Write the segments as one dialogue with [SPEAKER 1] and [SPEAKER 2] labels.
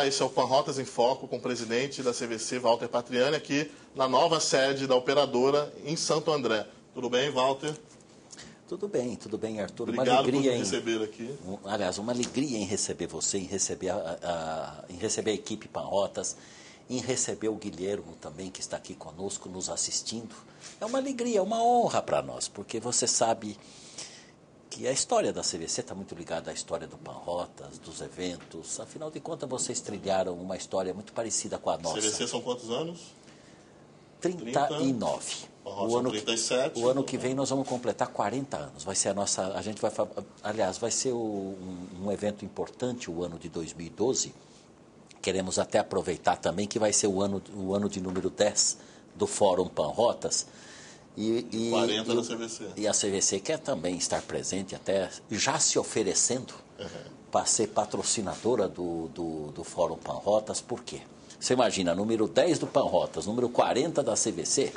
[SPEAKER 1] esse é o Panrotas em Foco com o presidente da CVC, Walter Patriani, aqui na nova sede da operadora em Santo André. Tudo bem, Walter?
[SPEAKER 2] Tudo bem, Arthur.
[SPEAKER 1] Obrigado
[SPEAKER 2] uma alegria
[SPEAKER 1] por me receber aqui.
[SPEAKER 2] Aliás, uma alegria em receber você, em receber a equipe Panrotas, em receber o Guilhermo também, que está aqui conosco, nos assistindo. É uma alegria, é uma honra para nós, porque você sabe que a história da CVC está muito ligada à história do Panrotas, dos eventos. Afinal de contas, vocês trilharam uma história muito parecida com a nossa.
[SPEAKER 1] CVC são quantos anos?
[SPEAKER 2] 39. O ano que vem nós vamos completar 40 anos. Vai ser vai ser um evento importante o ano de 2012. Queremos até aproveitar também que vai ser o ano de número 10 do Fórum Panrotas.
[SPEAKER 1] E 40 da CVC.
[SPEAKER 2] E a CVC quer também estar presente, até já se oferecendo para ser patrocinadora do Fórum Panrotas. Por quê? Você imagina, número 10 do Panrotas, número 40 da CVC,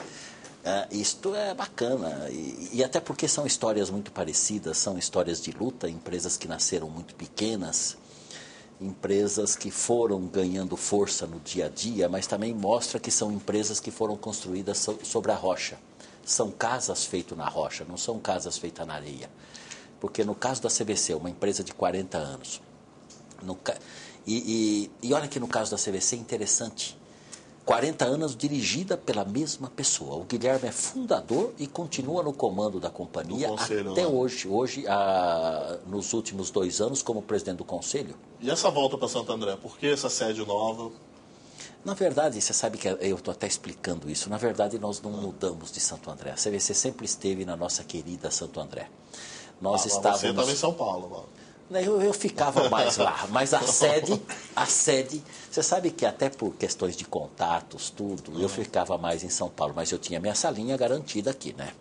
[SPEAKER 2] isto é bacana. E até porque são histórias muito parecidas, são histórias de luta, empresas que nasceram muito pequenas, empresas que foram ganhando força no dia a dia, mas também mostra que são empresas que foram construídas sobre a rocha. São casas feitas na rocha, não são casas feitas na areia. Porque no caso da CVC, uma empresa de 40 anos, e olha que no caso da CVC é interessante, 40 anos dirigida pela mesma pessoa. O Guilherme é fundador e continua no comando da companhia até hoje. Hoje, nos últimos 2 anos, como presidente do conselho.
[SPEAKER 1] E essa volta para Santo André, por que essa sede nova?
[SPEAKER 2] Na verdade, você sabe que eu estou até explicando isso, na verdade nós não mudamos de Santo André. A CVC sempre esteve na nossa querida Santo André. Nós estávamos...
[SPEAKER 1] Você estava em São Paulo, mano.
[SPEAKER 2] Eu ficava mais lá, mas a sede, você sabe que até por questões de contatos, tudo, eu ficava mais em São Paulo, mas eu tinha minha salinha garantida aqui, né?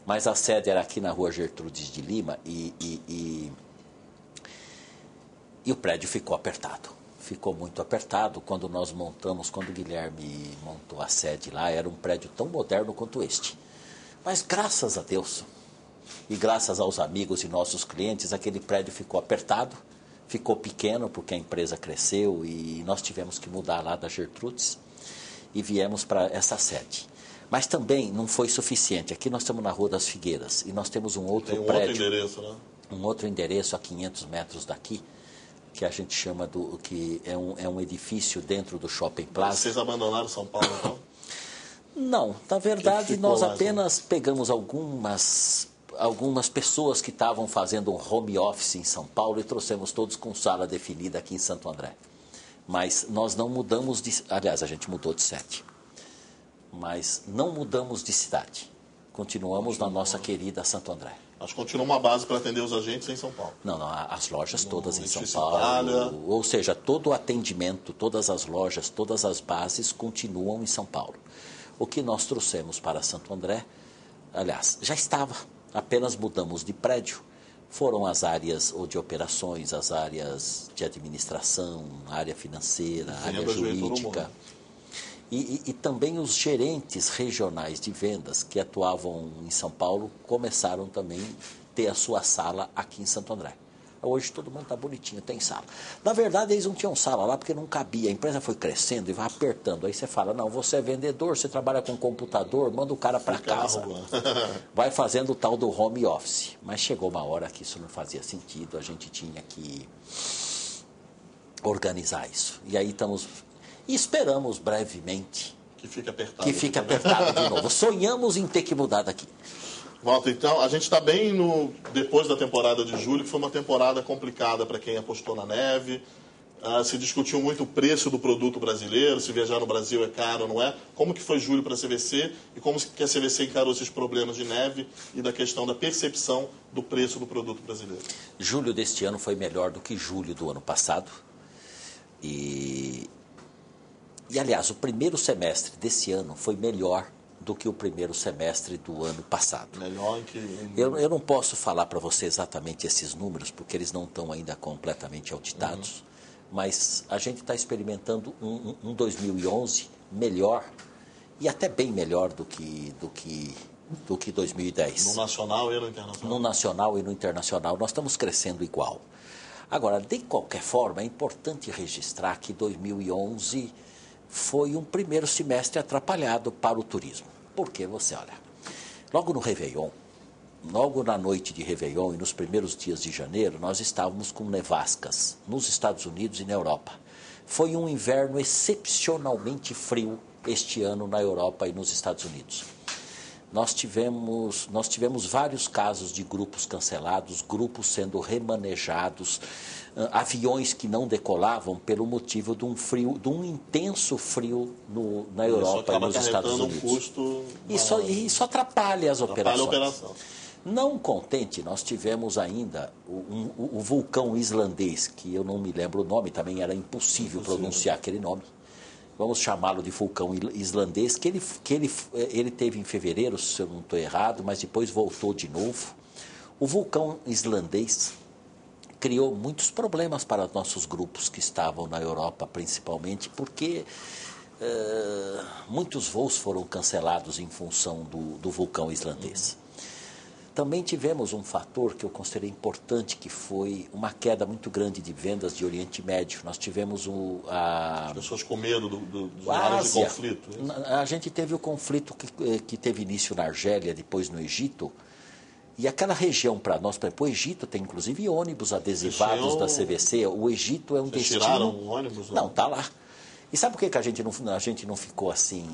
[SPEAKER 2] Mas a sede era aqui na rua Gertrudes de Lima e o prédio ficou apertado. Ficou muito apertado quando o Guilherme montou a sede lá, era um prédio tão moderno quanto este. Mas graças a Deus, e graças aos amigos e nossos clientes, aquele prédio ficou apertado, ficou pequeno porque a empresa cresceu e nós tivemos que mudar lá da Gertrudes e viemos para essa sede. Mas também não foi suficiente. Aqui nós estamos na Rua das Figueiras e nós temos um outro prédio.
[SPEAKER 1] Outro endereço, né?
[SPEAKER 2] Um outro endereço a 500 metros daqui, que a gente chama que é um edifício dentro do Shopping Plaza.
[SPEAKER 1] Vocês abandonaram São Paulo, então?
[SPEAKER 2] Não, na verdade nós apenas pegamos algumas pessoas que estavam fazendo um home office em São Paulo e trouxemos todos com sala definida aqui em Santo André. Mas nós não mudamos aliás, a gente mudou de sede. Mas não mudamos de cidade. Continuamos na nossa querida Santo André.
[SPEAKER 1] Mas continua uma base para atender os agentes em São Paulo.
[SPEAKER 2] Não, as lojas todas em São Paulo. Ou seja, todo o atendimento, todas as lojas, todas as bases continuam em São Paulo. O que nós trouxemos para Santo André, aliás, já estava, apenas mudamos de prédio. Foram as áreas de operações, as áreas de administração, área financeira, área jurídica. E também os gerentes regionais de vendas que atuavam em São Paulo começaram também a ter a sua sala aqui em Santo André. Hoje todo mundo está bonitinho, tem sala. Na verdade, eles não tinham sala lá porque não cabia. A empresa foi crescendo e vai apertando. Aí você fala, não, você é vendedor, você trabalha com computador, manda o cara para casa. Vai fazendo o tal do home office. Mas chegou uma hora que isso não fazia sentido, a gente tinha que organizar isso. E aí estamos... E esperamos brevemente
[SPEAKER 1] que fique
[SPEAKER 2] apertado de novo. Sonhamos em ter que mudar daqui.
[SPEAKER 1] Walter, então, a gente está bem depois da temporada de julho, que foi uma temporada complicada para quem apostou na neve. Se discutiu muito o preço do produto brasileiro, se viajar no Brasil é caro ou não é. Como que foi julho para a CVC e como que a CVC encarou esses problemas de neve e da questão da percepção do preço do produto brasileiro?
[SPEAKER 2] Julho deste ano foi melhor do que julho do ano passado. E, aliás, o primeiro semestre desse ano foi melhor do que o primeiro semestre do ano passado.
[SPEAKER 1] Melhor em que...
[SPEAKER 2] Eu não posso falar para você exatamente esses números, porque eles não estão ainda completamente auditados, mas a gente está experimentando um 2011 melhor, e até bem melhor do que 2010.
[SPEAKER 1] No nacional e no internacional?
[SPEAKER 2] No nacional e no internacional. Nós estamos crescendo igual. Agora, de qualquer forma, é importante registrar que 2011 foi um primeiro semestre atrapalhado para o turismo. Porque você olha, logo no Réveillon, logo na noite de Réveillon e nos primeiros dias de janeiro, nós estávamos com nevascas nos Estados Unidos e na Europa. Foi um inverno excepcionalmente frio este ano na Europa e nos Estados Unidos. Nós tivemos vários casos de grupos cancelados, grupos sendo remanejados, aviões que não decolavam pelo motivo de um intenso frio na Europa e nos Estados Unidos.
[SPEAKER 1] Custo
[SPEAKER 2] isso atrapalha as operações.
[SPEAKER 1] A operação.
[SPEAKER 2] Não contente, nós tivemos ainda o vulcão islandês, que eu não me lembro o nome, também era impossível pronunciar aquele nome. Vamos chamá-lo de vulcão islandês, que ele teve em fevereiro, se eu não estou errado, mas depois voltou de novo. O vulcão islandês criou muitos problemas para nossos grupos que estavam na Europa, principalmente, porque muitos voos foram cancelados em função do vulcão islandês. Também tivemos um fator que eu considerei importante, que foi uma queda muito grande de vendas de Oriente Médio. Nós tivemos
[SPEAKER 1] as pessoas com medo dos áreas de conflito.
[SPEAKER 2] A gente teve o conflito que teve início na Argélia, depois no Egito. E aquela região para nós, por exemplo, o Egito tem inclusive ônibus adesivados da CVC. O Egito é um destino...
[SPEAKER 1] Tiraram o ônibus?
[SPEAKER 2] Não, está lá. E sabe por que a gente não ficou assim?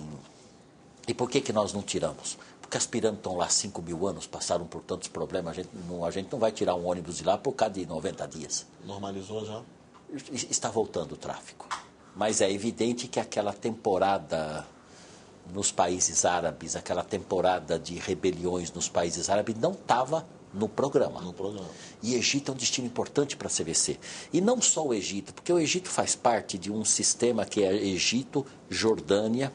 [SPEAKER 2] E por que nós não tiramos? Porque as pirâmides estão lá 5 mil anos, passaram por tantos problemas, a gente não vai tirar um ônibus de lá por causa de 90 dias.
[SPEAKER 1] Normalizou já?
[SPEAKER 2] Está voltando o tráfego. Mas é evidente que aquela temporada nos países árabes, aquela temporada de rebeliões nos países árabes não estava no programa. E Egito é um destino importante para a CVC. E não só o Egito, porque o Egito faz parte de um sistema que é Egito, Jordânia,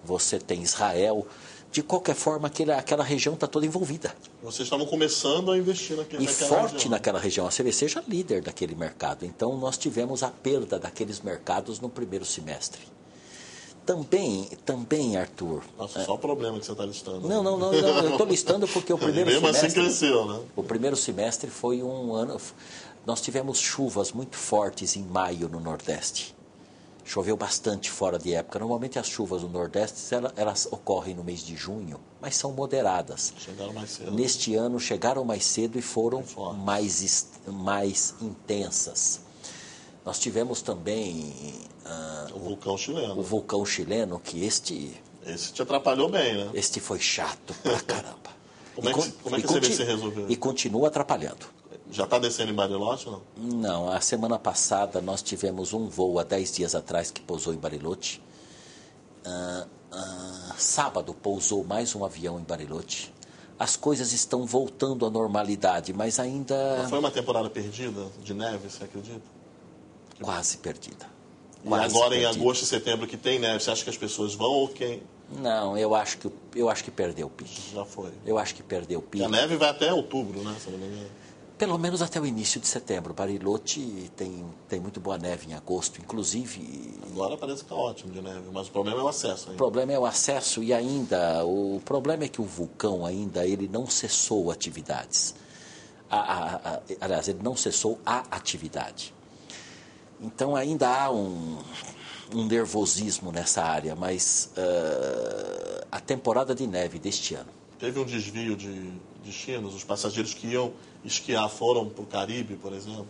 [SPEAKER 2] você tem Israel. De qualquer forma, aquela região está toda envolvida.
[SPEAKER 1] Vocês estavam começando a investir naquela
[SPEAKER 2] forte
[SPEAKER 1] região.
[SPEAKER 2] Naquela região. A CVC já é líder daquele mercado. Então, nós tivemos a perda daqueles mercados no primeiro semestre. Também, Arthur...
[SPEAKER 1] Nossa, só o problema que você está listando.
[SPEAKER 2] Não, eu estou listando porque o primeiro
[SPEAKER 1] semestre...
[SPEAKER 2] semestre...
[SPEAKER 1] assim cresceu, né?
[SPEAKER 2] O primeiro semestre foi um ano... Nós tivemos chuvas muito fortes em maio no Nordeste. Choveu bastante fora de época. Normalmente as chuvas no Nordeste, elas ocorrem no mês de junho, mas são moderadas.
[SPEAKER 1] Chegaram mais cedo.
[SPEAKER 2] Neste ano chegaram mais cedo e foram mais intensas. Nós tivemos também
[SPEAKER 1] o vulcão chileno.
[SPEAKER 2] O vulcão chileno, que Esse
[SPEAKER 1] te atrapalhou bem, né?
[SPEAKER 2] Este foi chato pra caramba.
[SPEAKER 1] Como é que a CVC resolveu?
[SPEAKER 2] E continua atrapalhando.
[SPEAKER 1] Já está descendo em Bariloche ou não?
[SPEAKER 2] Não, a semana passada nós tivemos um voo há 10 dias atrás que pousou em Bariloche. Sábado pousou mais um avião em Bariloche. As coisas estão voltando à normalidade, mas ainda...
[SPEAKER 1] Não foi uma temporada perdida de neve, você acredita?
[SPEAKER 2] Quase perdida.
[SPEAKER 1] E agora em agosto e setembro que tem neve, você acha que as pessoas vão ou quem?
[SPEAKER 2] Não, eu acho que perdeu o pique.
[SPEAKER 1] Já foi.
[SPEAKER 2] Eu acho que perdeu o pique.
[SPEAKER 1] A neve vai até outubro, né? Se não me engano.
[SPEAKER 2] Pelo menos até o início de setembro. Bariloche tem muito boa neve em agosto, inclusive...
[SPEAKER 1] Agora parece que está ótimo de neve, mas o problema é o acesso.
[SPEAKER 2] O problema é o acesso e ainda... O problema é que o vulcão ainda ele não cessou atividades. Aliás, ele não cessou a atividade. Então ainda há um nervosismo nessa área, mas a temporada de neve deste ano...
[SPEAKER 1] Teve um desvio de destinos? Os passageiros que iam esquiar foram para o Caribe, por exemplo,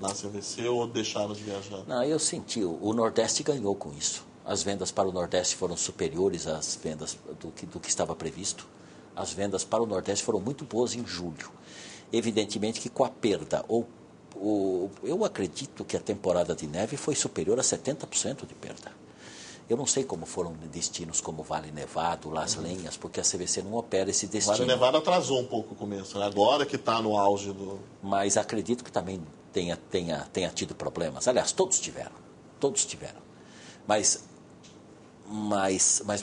[SPEAKER 1] na CVC, ou deixaram de viajar?
[SPEAKER 2] Não, eu senti. O Nordeste ganhou com isso. As vendas para o Nordeste foram superiores às vendas do que estava previsto. As vendas para o Nordeste foram muito boas em julho. Evidentemente que com a perda, eu acredito que a temporada de neve foi superior a 70% de perda. Eu não sei como foram destinos como Vale Nevado, Las Lenhas, porque a CVC não opera esse destino.
[SPEAKER 1] Vale Nevado atrasou um pouco o começo, né? Agora que está no auge do...
[SPEAKER 2] Mas acredito que também tenha tido problemas. Aliás, todos tiveram. Mas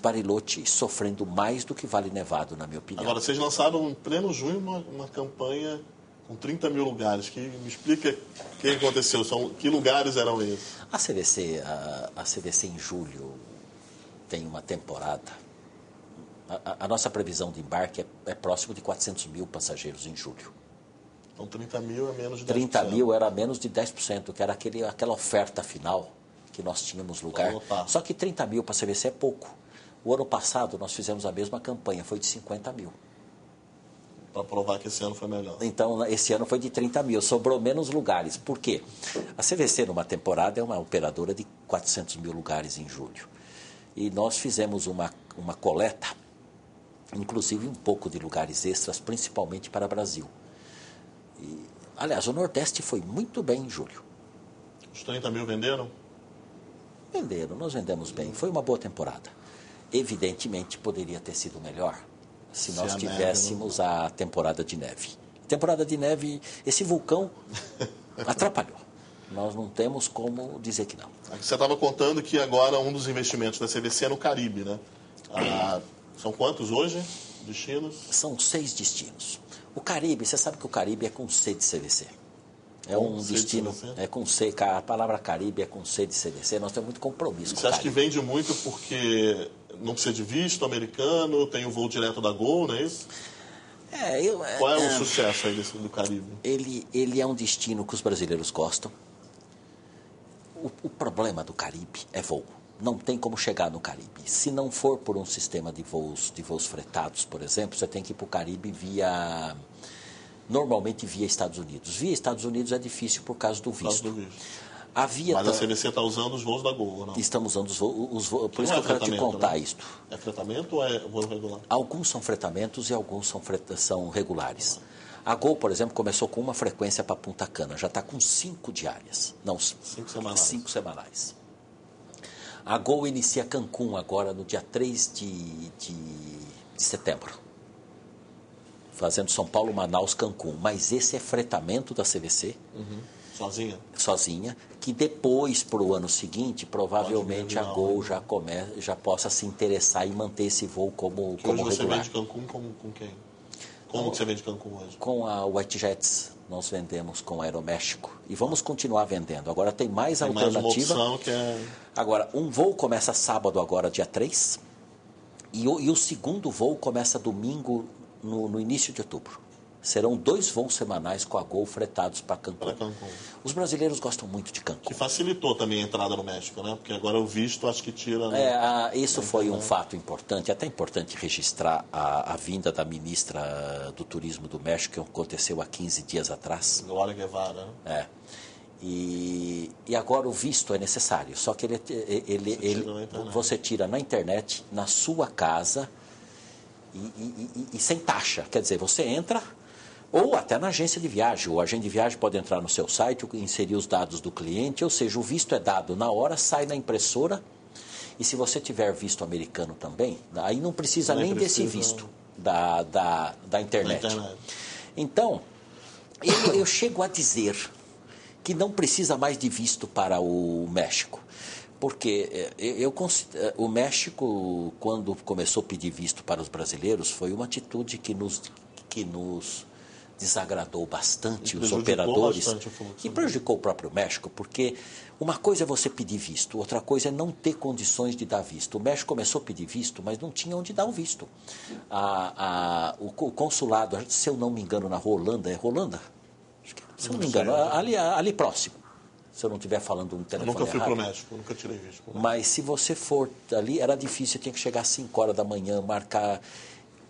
[SPEAKER 2] Bariloche sofrendo mais do que Vale Nevado, na minha opinião.
[SPEAKER 1] Agora, vocês lançaram em pleno junho uma campanha com 30 mil lugares. Me explica o que aconteceu. Que lugares eram esses?
[SPEAKER 2] A CVC em julho tem uma temporada. A nossa previsão de embarque é próximo de 400 mil passageiros em julho.
[SPEAKER 1] Então 30 mil é menos de 10%.
[SPEAKER 2] 30 mil era menos de 10%, que era aquela oferta final que nós tínhamos lugar. Só que 30 mil para a CVC é pouco. O ano passado nós fizemos a mesma campanha, foi de 50 mil.
[SPEAKER 1] Para provar que esse ano foi melhor.
[SPEAKER 2] Então, esse ano foi de 30 mil, sobrou menos lugares. Por quê? A CVC, numa temporada, é uma operadora de 400 mil lugares em julho. E nós fizemos uma coleta, inclusive um pouco de lugares extras, principalmente para o Brasil. Aliás, o Nordeste foi muito bem em julho.
[SPEAKER 1] Os 30 mil venderam?
[SPEAKER 2] Venderam, nós vendemos bem. Foi uma boa temporada. Evidentemente, poderia ter sido melhor se nós tivéssemos a temporada de neve. Temporada de neve, esse vulcão atrapalhou. Nós não temos como dizer que não.
[SPEAKER 1] Você estava contando que agora um dos investimentos da CVC é no Caribe, né? São quantos hoje, destinos?
[SPEAKER 2] São 6 destinos. O Caribe, você sabe que o Caribe é com C de CVC. É um destino, é com C, a palavra Caribe é com C de CVC, nós temos muito compromisso com o Caribe.
[SPEAKER 1] Você acha que vende muito porque não precisa de visto americano, tem o voo direto da Gol, não é isso? Qual é o sucesso aí do Caribe?
[SPEAKER 2] Ele é um destino que os brasileiros gostam. O problema do Caribe é voo. Não tem como chegar no Caribe. Se não for por um sistema de voos fretados, por exemplo, você tem que ir para o Caribe normalmente via Estados Unidos. Via Estados Unidos é difícil por causa do visto.
[SPEAKER 1] Mas a CVC está usando os voos da Gol, ou não?
[SPEAKER 2] Estamos usando os voos. Por isso que eu quero te contar isto.
[SPEAKER 1] É fretamento ou é voo regular?
[SPEAKER 2] Alguns são fretamentos e alguns são regulares. A Gol, por exemplo, começou com uma frequência para Punta Cana. Já está com 5 diárias. Não, 5 semanais. 5 semanais. A Gol inicia Cancún agora no dia 3 de setembro. Fazendo São Paulo, Manaus, Cancún. Mas esse é fretamento da CVC.
[SPEAKER 1] Sozinha?
[SPEAKER 2] Sozinha. Que depois, para o ano seguinte, provavelmente a Gol já possa se interessar em manter esse voo como
[SPEAKER 1] regular.
[SPEAKER 2] Hoje
[SPEAKER 1] você vende Cancún com quem? Como que você vende Cancún hoje?
[SPEAKER 2] Com a WetJets. Nós vendemos com a Aeroméxico. E vamos continuar vendendo. Agora tem mais alternativa.
[SPEAKER 1] Mais uma opção que é...
[SPEAKER 2] Agora, um voo começa sábado agora, dia 3. E o segundo voo começa domingo, no início de outubro. Serão 2 voos semanais com a Gol fretados para Cancún. Os brasileiros gostam muito de Cancún.
[SPEAKER 1] Que facilitou também a entrada no México, né? Porque agora o visto acho que tira...
[SPEAKER 2] Isso foi um fato importante. Até importante registrar a vinda da ministra do Turismo do México, que aconteceu há 15 dias atrás.
[SPEAKER 1] Glória Guevara.
[SPEAKER 2] E agora o visto é necessário. Só que você tira na internet, na sua casa e sem taxa. Quer dizer, você entra... Ou até na agência de viagem. O agente de viagem pode entrar no seu site, inserir os dados do cliente, ou seja, o visto é dado na hora, sai na impressora. E se você tiver visto americano também, aí não precisa nem desse visto da internet. Então, eu chego a dizer que não precisa mais de visto para o México. Porque o México, quando começou a pedir visto para os brasileiros, foi uma atitude que nos desagradou bastante os operadores e prejudicou o próprio México, porque uma coisa é você pedir visto, outra coisa é não ter condições de dar visto. O México começou a pedir visto, mas não tinha onde dar o visto. O consulado, se eu não me engano, na Holanda, é Holanda? Se eu não me engano, ali próximo. Se eu não estiver falando no telefone
[SPEAKER 1] errado. Eu nunca fui para o México, nunca tirei visto.
[SPEAKER 2] Mas se você for ali, era difícil, tinha que chegar às 5 horas da manhã, marcar...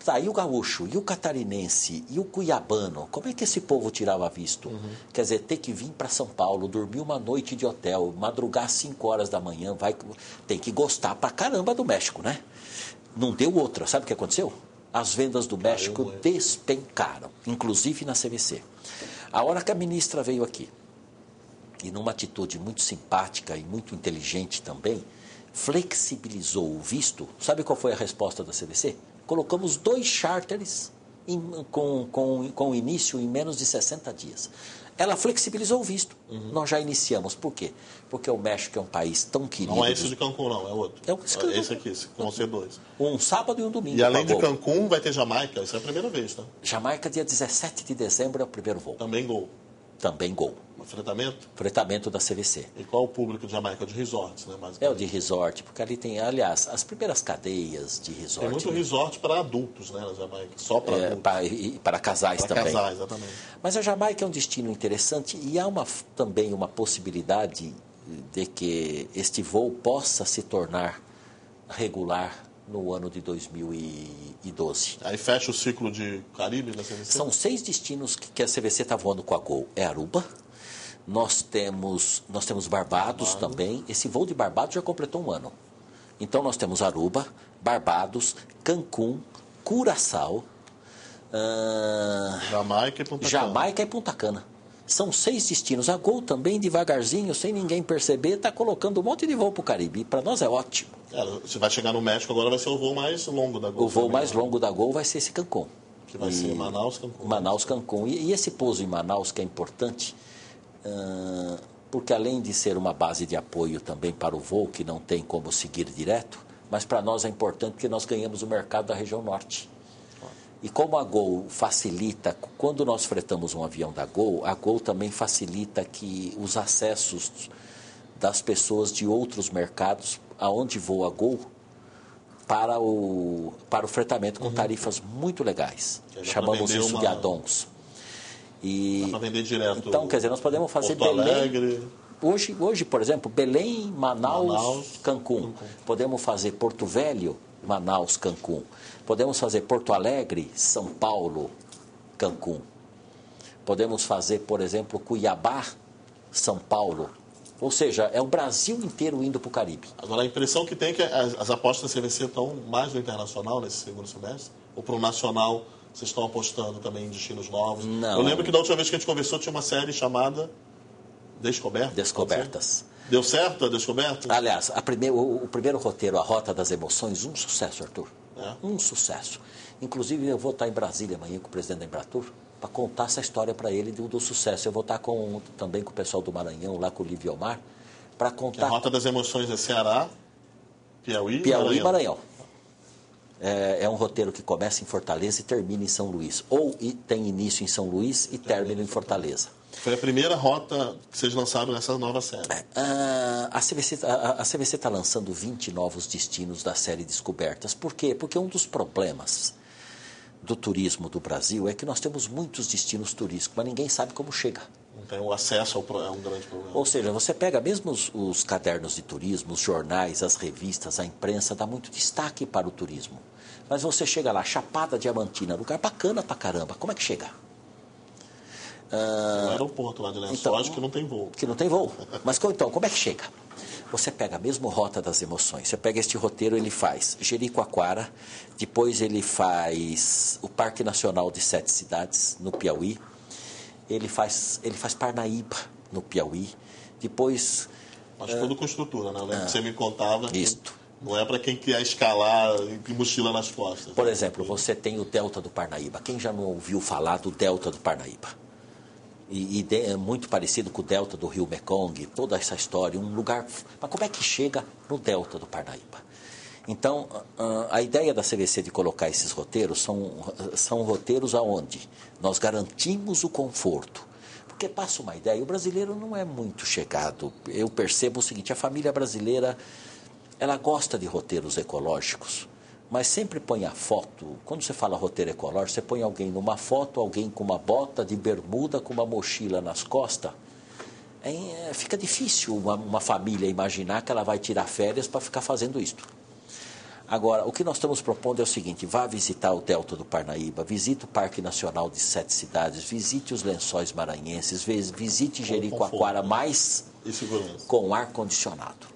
[SPEAKER 2] Tá, e o gaúcho, e o catarinense, e o cuiabano, como é que esse povo tirava visto? Quer dizer, ter que vir para São Paulo, dormir uma noite de hotel, madrugar às 5 horas da manhã, tem que gostar pra caramba do México, né? Não deu outra. Sabe o que aconteceu? As vendas do México despencaram, inclusive na CVC. A hora que a ministra veio aqui, e numa atitude muito simpática e muito inteligente também, flexibilizou o visto. Sabe qual foi a resposta da CVC? Colocamos 2 charters com início em menos de 60 dias. Ela flexibilizou o visto. Nós já iniciamos. Por quê? Porque o México é um país tão querido.
[SPEAKER 1] Não é esse de Cancún, não. É outro. Esse aqui, vão ser 2.
[SPEAKER 2] Um sábado e um domingo.
[SPEAKER 1] E além de Cancún, vai ter Jamaica. Isso é a primeira vez, tá?
[SPEAKER 2] Jamaica, dia 17 de dezembro, é o primeiro voo.
[SPEAKER 1] Também Gol.
[SPEAKER 2] Também Gol.
[SPEAKER 1] Fretamento?
[SPEAKER 2] Fretamento da CVC.
[SPEAKER 1] E qual o público de Jamaica? De resorts, né?
[SPEAKER 2] É o de resort, porque ali tem, aliás, as primeiras cadeias de resort.
[SPEAKER 1] Tem muito resort para adultos, né, na Jamaica, só para adultos.
[SPEAKER 2] Para casais também.
[SPEAKER 1] Para casais, exatamente.
[SPEAKER 2] Mas a Jamaica é um destino interessante e há também uma possibilidade de que este voo possa se tornar regular no ano de 2012.
[SPEAKER 1] Aí fecha o ciclo de Caribe da CVC?
[SPEAKER 2] São 6 destinos que a CVC está voando com a Gol. É Aruba, nós temos Barbados também. Esse voo de Barbados já completou 1 ano. Então nós temos Aruba, Barbados, Cancún, Curaçao,
[SPEAKER 1] Jamaica
[SPEAKER 2] e Punta Cana. São 6 destinos. A Gol também, devagarzinho, sem ninguém perceber, está colocando um monte de voo para o Caribe. Para nós é ótimo.
[SPEAKER 1] Você vai chegar no México agora, vai ser o voo mais longo da Gol.
[SPEAKER 2] O voo mais longo da Gol vai ser esse Cancún.
[SPEAKER 1] Que vai ser Manaus-Cancún.
[SPEAKER 2] Manaus-Cancún. E esse pouso em Manaus que é importante, porque além de ser uma base de apoio também para o voo, que não tem como seguir direto, mas para nós é importante porque nós ganhamos o mercado da região norte. E como a Gol facilita, quando nós fretamos um avião da Gol, a Gol também facilita que os acessos das pessoas de outros mercados, aonde voa a Gol, para o fretamento com tarifas muito legais. Chamamos isso de add-ons.
[SPEAKER 1] Dá para vender direto.
[SPEAKER 2] Então, quer dizer, nós podemos fazer
[SPEAKER 1] Porto Alegre.
[SPEAKER 2] Hoje, por exemplo, Belém, Manaus, Cancún. Podemos fazer Porto Velho, Manaus, Cancún. Podemos fazer Porto Alegre, São Paulo, Cancún. Podemos fazer, por exemplo, Cuiabá, São Paulo. Ou seja, é o Brasil inteiro indo para o Caribe.
[SPEAKER 1] Agora, a impressão que tem é que as apostas da CVC estão mais no internacional nesse segundo semestre? Ou para o nacional, vocês estão apostando também em destinos novos?
[SPEAKER 2] Não.
[SPEAKER 1] Eu lembro que da última vez que a gente conversou tinha uma série chamada
[SPEAKER 2] Descobertas.
[SPEAKER 1] Deu certo a descoberta?
[SPEAKER 2] Aliás, o primeiro roteiro, A Rota das Emoções, um sucesso, Arthur. Um sucesso. Inclusive, eu vou estar em Brasília amanhã com o presidente da Embratur para contar essa história para ele do sucesso. Eu vou estar também com o pessoal do Maranhão, lá com o Lívio Omar, para contar...
[SPEAKER 1] A Rota das Emoções é Ceará, Piauí
[SPEAKER 2] e Maranhão. É um roteiro que começa em Fortaleza e termina em São Luís. Ou tem início em São Luís e termina em Fortaleza.
[SPEAKER 1] Foi a primeira rota que vocês lançaram nessa nova série.
[SPEAKER 2] A CVC está lançando 20 novos destinos da série Descobertas. Por quê? Porque um dos problemas do turismo do Brasil é que nós temos muitos destinos turísticos, mas ninguém sabe como chega.
[SPEAKER 1] Então, o acesso é um grande problema.
[SPEAKER 2] Ou seja, você pega mesmo os cadernos de turismo, os jornais, as revistas, a imprensa, dá muito destaque para o turismo. Mas você chega lá, Chapada Diamantina, lugar bacana pra caramba, como é que chega?
[SPEAKER 1] No aeroporto lá de Lençóis, que não tem voo.
[SPEAKER 2] Que não tem voo. Mas então, como é que chega? Você pega a mesma Rota das Emoções. Você pega este roteiro, ele faz Jericoacoara, depois ele faz o Parque Nacional de 7 Cidades, no Piauí. Ele faz Parnaíba, no Piauí. Depois...
[SPEAKER 1] Mas tudo com estrutura, né? Eu lembro que você me contava que
[SPEAKER 2] isto.
[SPEAKER 1] Não é para quem quer escalar e mochila nas costas.
[SPEAKER 2] Por exemplo, você tem o Delta do Parnaíba. Quem já não ouviu falar do Delta do Parnaíba? É muito parecido com o Delta do Rio Mekong, toda essa história, um lugar... Mas como é que chega no Delta do Parnaíba? Então, a ideia da CVC de colocar esses roteiros são roteiros aonde nós garantimos o conforto. Porque passa uma ideia, o brasileiro não é muito chegado. Eu percebo o seguinte, a família brasileira, ela gosta de roteiros ecológicos, mas sempre põe a foto. Quando você fala roteiro ecológico, você põe alguém numa foto, alguém com uma bota de bermuda, com uma mochila nas costas. Fica difícil uma família imaginar que ela vai tirar férias para ficar fazendo isto. Agora, o que nós estamos propondo é o seguinte, vá visitar o Delta do Parnaíba, visite o Parque Nacional de 7 Cidades, visite os Lençóis Maranhenses, visite Jericoacoara, mais com ar-condicionado.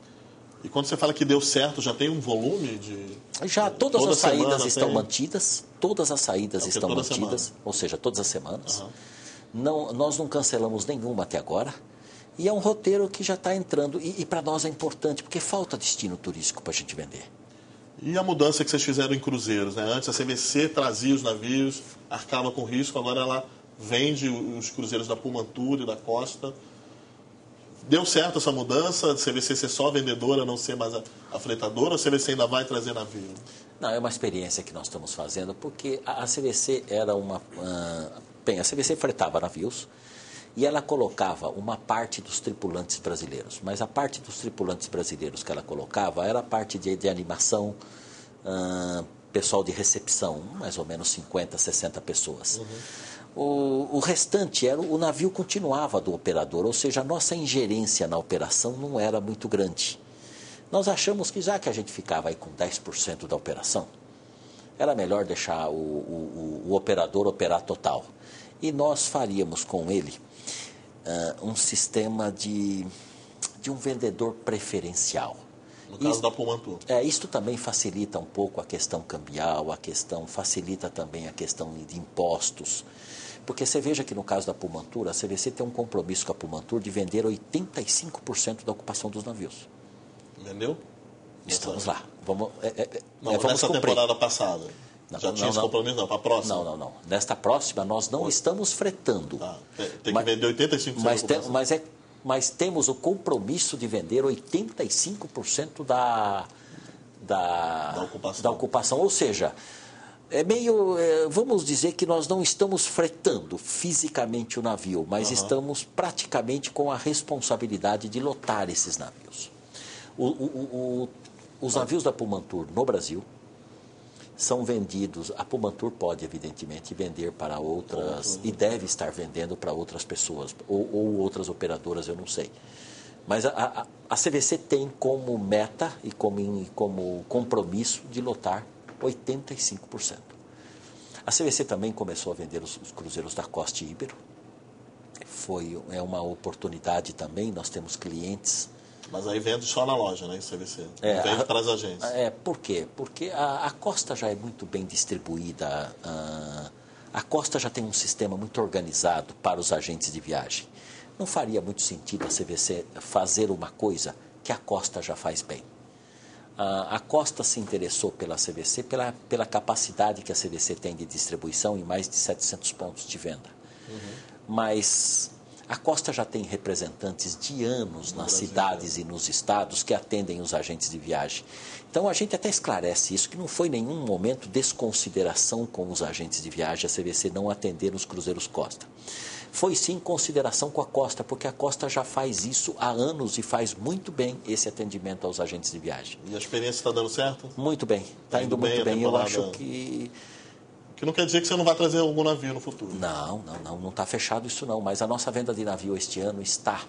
[SPEAKER 1] E quando você fala que deu certo, já tem um volume de...
[SPEAKER 2] Já todas as saídas estão mantidas, todas as saídas estão mantidas, ou seja, todas as semanas. Não, nós não cancelamos nenhuma até agora. E é um roteiro que já está entrando. E para nós é importante, porque falta destino turístico para a gente vender.
[SPEAKER 1] E a mudança que vocês fizeram em cruzeiros, né? Antes a CVC trazia os navios, arcava com risco, agora ela vende os cruzeiros da Pumantur e da Costa. Deu certo essa mudança? A CVC ser só vendedora, não ser mais a fretadora, ou a CVC ainda vai trazer navio?
[SPEAKER 2] Não, é uma experiência que nós estamos fazendo, porque a CVC era uma... Bem, a CVC fretava navios e ela colocava uma parte dos tripulantes brasileiros. Mas a parte dos tripulantes brasileiros que ela colocava era a parte de animação, pessoal de recepção, mais ou menos 50, 60 pessoas. O restante, o navio continuava do operador, ou seja, a nossa ingerência na operação não era muito grande. Nós achamos que já que a gente ficava aí com 10% da operação, era melhor deixar o operador operar total. E nós faríamos com ele um sistema de um vendedor preferencial.
[SPEAKER 1] No caso da Pumantur.
[SPEAKER 2] Isto também facilita um pouco a questão cambial, facilita também a questão de impostos. Porque você veja que no caso da Pumantur, a CVC tem um compromisso com a Pumantur de vender 85% da ocupação dos navios.
[SPEAKER 1] Vendeu?
[SPEAKER 2] Estamos lá. Vamos
[SPEAKER 1] nessa
[SPEAKER 2] cumprir.
[SPEAKER 1] Temporada passada. Já tinha esse compromisso? Não, para a próxima?
[SPEAKER 2] Não. Nesta próxima, nós não estamos fretando.
[SPEAKER 1] Tem que vender 85% da ocupação.
[SPEAKER 2] Mas temos o compromisso de vender 85% da ocupação. Ou seja, vamos dizer que nós não estamos fretando fisicamente o navio, mas estamos praticamente com a responsabilidade de lotar esses navios. Os navios da Pumantur no Brasil são vendidos. A Pumantur pode, evidentemente, vender para outras, e deve estar vendendo para outras pessoas, ou outras operadoras, eu não sei. Mas a CVC tem como meta e como compromisso de lotar 85%. A CVC também começou a vender os cruzeiros da Costa Íbero. É uma oportunidade também, nós temos clientes.
[SPEAKER 1] Mas aí vende só na loja, né, em CVC? Não vende para as agências.
[SPEAKER 2] Por quê? Porque a Costa já é muito bem distribuída. A Costa já tem um sistema muito organizado para os agentes de viagem. Não faria muito sentido a CVC fazer uma coisa que a Costa já faz bem. A Costa se interessou pela CVC pela capacidade que a CVC tem de distribuição em mais de 700 pontos de venda. Mas a Costa já tem representantes de anos nas cidades e nos estados que atendem os agentes de viagem. Então, a gente até esclarece isso, que não foi em nenhum momento desconsideração com os agentes de viagem a CVC não atender os cruzeiros Costa. Foi sim consideração com a Costa, porque a Costa já faz isso há anos e faz muito bem esse atendimento aos agentes de viagem.
[SPEAKER 1] E a experiência está dando certo?
[SPEAKER 2] Muito bem, está indo muito bem. Eu acho que...
[SPEAKER 1] Que não quer dizer que você não vai trazer algum navio no futuro.
[SPEAKER 2] Não está fechado isso não, mas a nossa venda de navio este ano está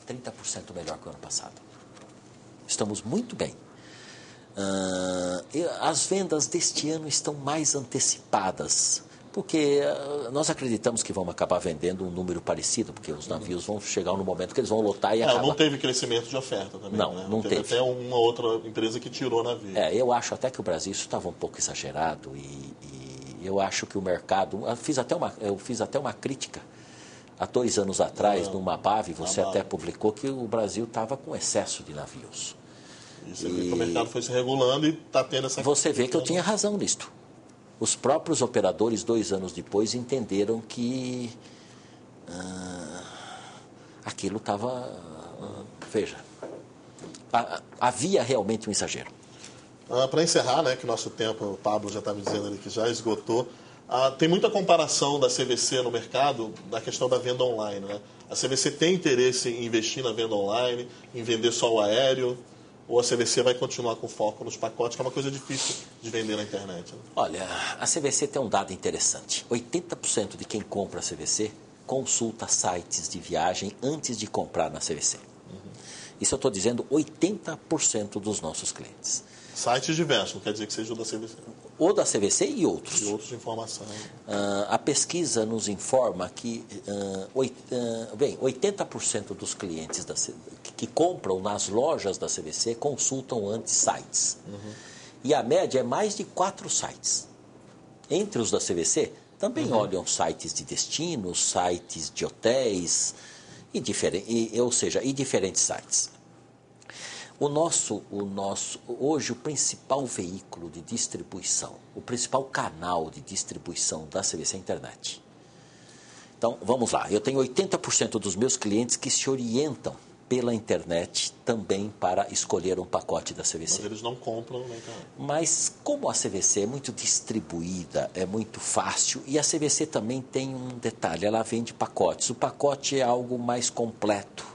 [SPEAKER 2] 30% melhor que o ano passado. Estamos muito bem. As vendas deste ano estão mais antecipadas, porque nós acreditamos que vamos acabar vendendo um número parecido, porque os navios vão chegar no momento que eles vão lotar e acabar.
[SPEAKER 1] Não teve crescimento de oferta também,
[SPEAKER 2] não teve.
[SPEAKER 1] Até uma outra empresa que tirou navio.
[SPEAKER 2] Eu acho até que o Brasil isso estava um pouco exagerado e eu acho que o mercado... Eu fiz até uma crítica há 2 anos atrás, numa BAV, você até publicou que o Brasil estava com excesso de navios.
[SPEAKER 1] Isso é que o mercado foi se regulando e está tendo essa...
[SPEAKER 2] Você vê que eu tinha razão nisto. Os próprios operadores, 2 anos depois, entenderam que aquilo estava... veja, havia realmente um exagero.
[SPEAKER 1] Para encerrar, né, que o nosso tempo, o Pablo já está me dizendo ali que já esgotou, tem muita comparação da CVC no mercado na questão da venda online, né? A CVC tem interesse em investir na venda online, em vender só o aéreo, ou a CVC vai continuar com foco nos pacotes, que é uma coisa difícil de vender na internet? Né?
[SPEAKER 2] Olha, a CVC tem um dado interessante. 80% de quem compra a CVC consulta sites de viagem antes de comprar na CVC. Isso eu estou dizendo 80% dos nossos clientes.
[SPEAKER 1] Sites diversos, não quer dizer que seja o da CVC.
[SPEAKER 2] Ou da CVC e outros.
[SPEAKER 1] E outros de informação.
[SPEAKER 2] A pesquisa nos informa que 80% dos clientes que compram nas lojas da CVC consultam antes sites. E a média é mais de 4 sites. Entre os da CVC, também olham sites de destinos, sites de hotéis, ou seja, diferentes sites. Hoje, o principal veículo de distribuição, o principal canal de distribuição da CVC é a internet. Então, vamos lá. Eu tenho 80% dos meus clientes que se orientam pela internet também para escolher um pacote da CVC.
[SPEAKER 1] Mas eles não compram na internet.
[SPEAKER 2] Mas como a CVC é muito distribuída, é muito fácil, e a CVC também tem um detalhe, ela vende pacotes. O pacote é algo mais completo.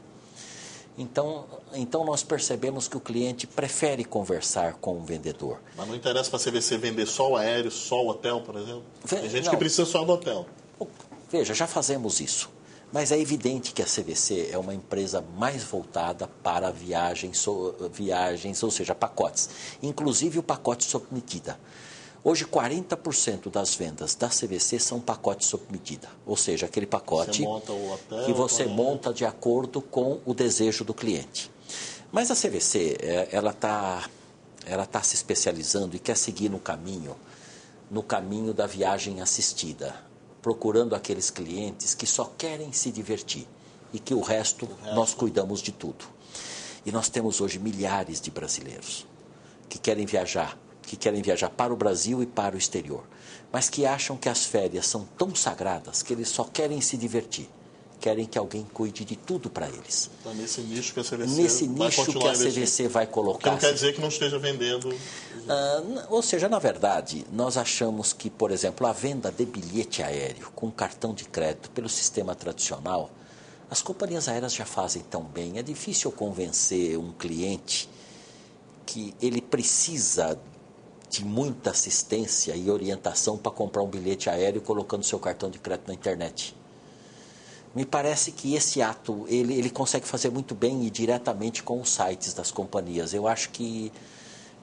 [SPEAKER 2] Então nós percebemos que o cliente prefere conversar com o vendedor.
[SPEAKER 1] Mas não interessa para a CVC vender só o aéreo, só o hotel, por exemplo? Tem gente que precisa só do hotel.
[SPEAKER 2] Veja, já fazemos isso. Mas é evidente que a CVC é uma empresa mais voltada para viagens, ou seja, pacotes. Inclusive o pacote sob medida. Hoje, 40% das vendas da CVC são pacotes sob medida. Ou seja, aquele pacote que você monta de acordo com o desejo do cliente. Mas a CVC, ela tá se especializando e quer seguir no caminho da viagem assistida, procurando aqueles clientes que só querem se divertir e que o resto nós cuidamos de tudo. E nós temos hoje milhares de brasileiros que querem viajar para o Brasil e para o exterior, mas que acham que as férias são tão sagradas que eles só querem se divertir, querem que alguém cuide de tudo para eles.
[SPEAKER 1] Então, nesse nicho que a CVC
[SPEAKER 2] vai colocar.
[SPEAKER 1] Não quer dizer que não esteja vendendo.
[SPEAKER 2] Ou seja, na verdade, nós achamos que, por exemplo, a venda de bilhete aéreo com cartão de crédito pelo sistema tradicional, as companhias aéreas já fazem tão bem. É difícil convencer um cliente que ele precisa de muita assistência e orientação para comprar um bilhete aéreo colocando seu cartão de crédito na internet. Me parece que esse ato ele consegue fazer muito bem e diretamente com os sites das companhias. Eu acho que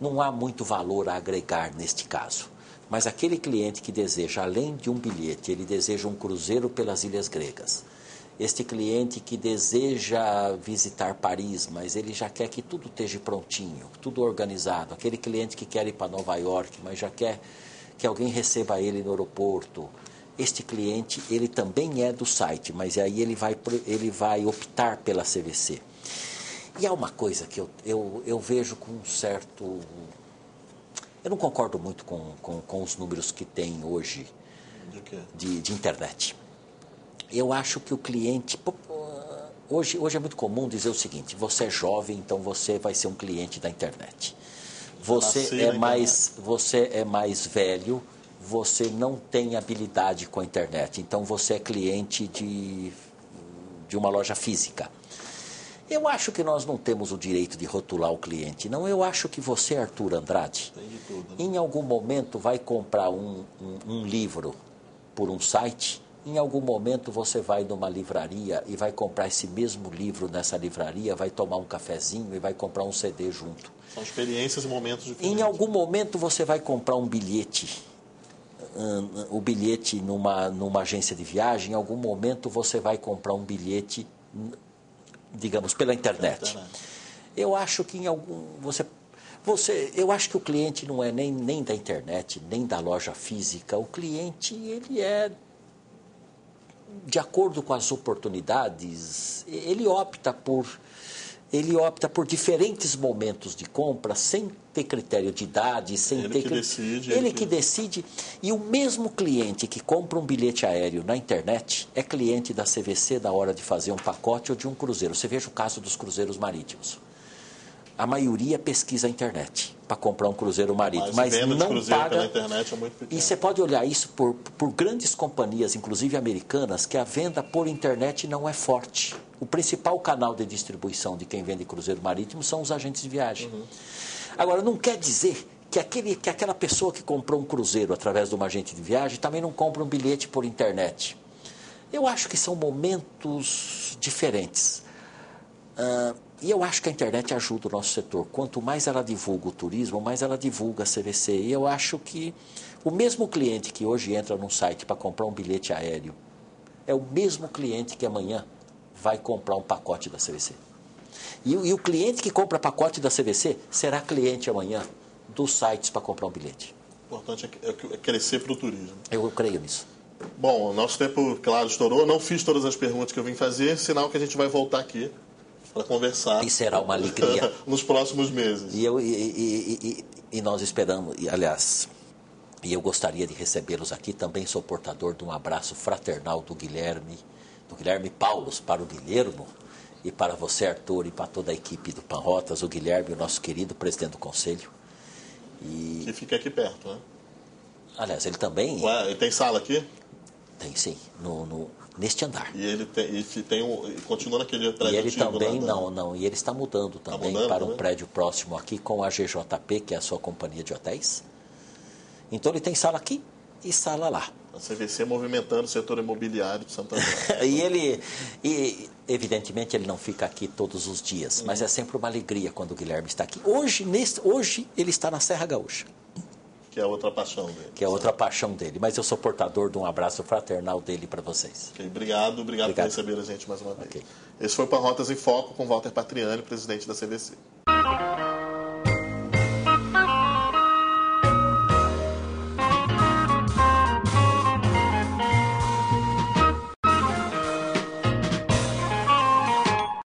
[SPEAKER 2] não há muito valor a agregar neste caso. Mas aquele cliente que deseja, além de um bilhete, ele deseja um cruzeiro pelas Ilhas Gregas. Este cliente que deseja visitar Paris, mas ele já quer que tudo esteja prontinho, tudo organizado. Aquele cliente que quer ir para Nova York, mas já quer que alguém receba ele no aeroporto. Este cliente, ele também é do site, mas aí ele vai optar pela CVC. E há uma coisa que eu vejo com um certo... Eu não concordo muito com os números que tem hoje de internet. Eu acho que o cliente... Hoje é muito comum dizer o seguinte: você é jovem, então você vai ser um cliente da internet. Você é mais velho, você não tem habilidade com a internet, então você é cliente de uma loja física. Eu acho que nós não temos o direito de rotular o cliente, não. Eu acho que você, Arthur Andrade, em algum momento vai comprar um livro por um site, em algum momento você vai numa livraria e vai comprar esse mesmo livro nessa livraria, vai tomar um cafezinho e vai comprar um CD junto.
[SPEAKER 1] São experiências e momentos diferentes.
[SPEAKER 2] Em algum momento você vai comprar um bilhete, numa agência de viagem, em algum momento você vai comprar um bilhete, digamos, pela internet. Eu acho que eu acho que o cliente não é nem da internet, nem da loja física. O cliente, ele é, de acordo com as oportunidades, ele opta por diferentes momentos de compra, sem ter critério de idade, Ele que decide. E o mesmo cliente que compra um bilhete aéreo na internet é cliente da CVC na hora de fazer um pacote ou de um cruzeiro. Você veja o caso dos cruzeiros marítimos. A maioria pesquisa a internet para comprar um cruzeiro marítimo, mas não paga.
[SPEAKER 1] Pela internet é muito pequeno.
[SPEAKER 2] E você pode olhar isso por grandes companhias, inclusive americanas, que a venda por internet não é forte. O principal canal de distribuição de quem vende cruzeiro marítimo são os agentes de viagem. Agora, não quer dizer que aquela pessoa que comprou um cruzeiro através de um agente de viagem também não compra um bilhete por internet. Eu acho que são momentos diferentes. E eu acho que a internet ajuda o nosso setor. Quanto mais ela divulga o turismo, mais ela divulga a CVC. E eu acho que o mesmo cliente que hoje entra num site para comprar um bilhete aéreo é o mesmo cliente que amanhã vai comprar um pacote da CVC. E o cliente que compra pacote da CVC será cliente amanhã dos sites para comprar um bilhete.
[SPEAKER 1] O importante é crescer para o turismo.
[SPEAKER 2] Eu creio nisso.
[SPEAKER 1] Bom, o nosso tempo, claro, estourou. Não fiz todas as perguntas que eu vim fazer, sinal que a gente vai voltar aqui para conversar.
[SPEAKER 2] E será uma alegria.
[SPEAKER 1] Nos próximos meses.
[SPEAKER 2] E nós esperamos, aliás, e eu gostaria de recebê-los aqui. Também sou portador de um abraço fraternal do Guilherme Paulos para o Guilhermo e para você, Arthur, e para toda a equipe do Panrotas, o Guilherme, o nosso querido presidente do Conselho.
[SPEAKER 1] Que fica aqui perto, né?
[SPEAKER 2] Aliás, ele também...
[SPEAKER 1] Ué, ele tem sala aqui?
[SPEAKER 2] Tem, sim, neste andar.
[SPEAKER 1] E ele continua naquele prédio
[SPEAKER 2] e ele
[SPEAKER 1] antigo,
[SPEAKER 2] também,
[SPEAKER 1] né?
[SPEAKER 2] não, e ele está mudando também para um prédio próximo aqui com a GJP, que é a sua companhia de hotéis. Então ele tem sala aqui e sala lá.
[SPEAKER 1] A CVC movimentando o setor imobiliário de Santo André.
[SPEAKER 2] e evidentemente ele não fica aqui todos os dias, mas é sempre uma alegria quando o Guilherme está aqui. Hoje ele está na Serra Gaúcha.
[SPEAKER 1] Que é outra paixão dele.
[SPEAKER 2] Que é outra paixão dele. Mas eu sou portador de um abraço fraternal dele para vocês.
[SPEAKER 1] Okay, obrigado por receber a gente mais uma vez. Okay. Esse foi o Panrotas em Foco com Walter Patriani, presidente da CVC.